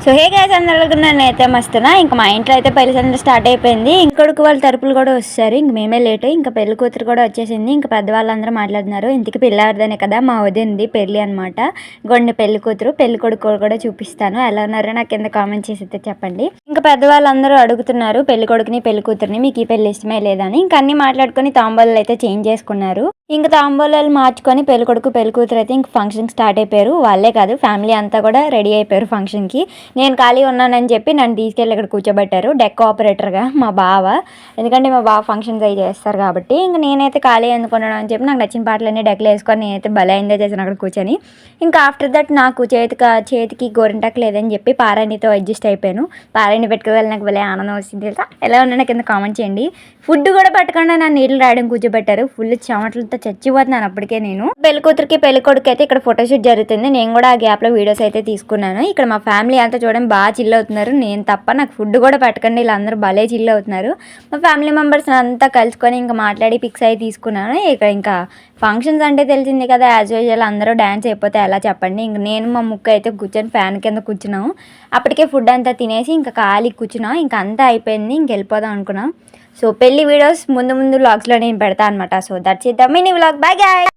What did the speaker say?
So hey guys, అందరికీ నేనైతే మస్తున్నా. ఇంకా మా ఇంట్లో అయితే పెళ్లి సందడి స్టార్ట్ అయిపోయింది. ఇంకొడుకు వాళ్ళ తరపులు కూడా వస్తారు. ఇంక మేమే లేట్. ఇంకా పెళ్లి కూతురు కూడా వచ్చేసింది. ఇంకా పెద్దవాళ్ళందరూ మాట్లాడుతున్నారు. ఇంటికి పిల్లాడిదనే కదా మా వదినది పెళ్లి అనమాట. గొండె పెళ్లి కూతురు, పెళ్లి కొడుకు కూడా చూపిస్తాను. ఎలా ఉన్నారో నాకు కింద కామెంట్ చేసి అయితే చెప్పండి. ఇంకా పెద్దవాళ్ళందరూ అడుగుతున్నారు పెళ్లి కొడుకుని పెళ్లి కూతురుని, మీకు ఈ పెళ్లి ఇష్టమే లేదని. ఇంకా అన్ని మాట్లాడుకొని తాంబూలాలు అయితే చేంజ్ చేసుకున్నారు. ఇంకా తాంబూలాలు మార్చుకొని పెళ్లి కొడుకు పెళ్లి కూతురు అయితే ఇంక ఫంక్షన్ స్టార్ట్ అయిపోయారు. వాళ్ళే కాదు, ఫ్యామిలీ అంతా కూడా రెడీ అయిపోయారు ఫంక్షన్కి. నేను ఖాళీ ఉన్నానని చెప్పి నన్ను తీసుకెళ్ళి ఇక్కడ కూర్చోబెట్టారు డెక్ ఆపరేటర్గా మా బావ. ఎందుకంటే మా బావ ఫంక్షన్స్ అవి చేస్తారు కాబట్టి. ఇంక నేనైతే ఖాళీ ఎందుకున్నాను అని చెప్పి నాకు నచ్చిన పాటలన్నీ డెక్లు వేసుకొని నేనైతే భలే ఎంజాయ్ చేశాను అక్కడ కూర్చొని. ఇంకా ఆఫ్టర్ దట్ నాకు చేతికి గోరింటాకు లేదని చెప్పి పారాయణితో అడ్జస్ట్ అయిపోయాను. పారాయణ పెట్టుకోవాలి, నాకు భలే ఆనందం వచ్చింది తెలుసా. ఎలా ఉన్నా కింద కామెంట్ చేయండి. ఫుడ్ కూడా పెట్టకుండా నన్ను నీళ్ళు రాయడం కూర్చోబెట్టారు. ఫుల్ చెమటలతో చచ్చిపోతున్నాను అప్పటికే నేను. పెళ్లి కూతురికి పెళ్లి కొడుకు అయితే ఇక్కడ ఫోటోషూట్ జరుగుతుంది. నేను కూడా ఆ గ్యాప్లో వీడియోస్ అయితే తీసుకున్నాను. ఇక్కడ మా ఫ్యామిలీ అంతా చూడండి బాగా చిల్ అవుతున్నారు. నేను తప్ప నాకు ఫుడ్ కూడా పెట్టకండి, వీళ్ళందరూ భలే చిల్ అవుతున్నారు. మా ఫ్యామిలీ మెంబర్స్ అంతా కలుసుకొని ఇంకా మాట్లాడి పిక్స్ అయి తీసుకున్నాను. ఇక్కడ ఇంకా ఫంక్షన్స్ అంటే తెలిసింది కదా, యాజ్ యూజువల్ అందరూ డ్యాన్స్ అయిపోతే ఎలా చెప్పండి. ఇంక నేను మా ముక్క అయితే కూర్చొని ఫ్యాన్ కింద కూర్చున్నాము. అప్పటికే ఫుడ్ అంతా తినేసి ఇంకా ఖాళీ కూర్చున్నాం. ఇంకా అంతా అయిపోయింది, ఇంక వెళ్ళిపోదాం అనుకున్నాం. సో పెళ్లి వీడియోస్ ముందు వ్లాగ్స్లో నేను పెడతాను అనమాట. So that's it, the mini vlog. Bye guys.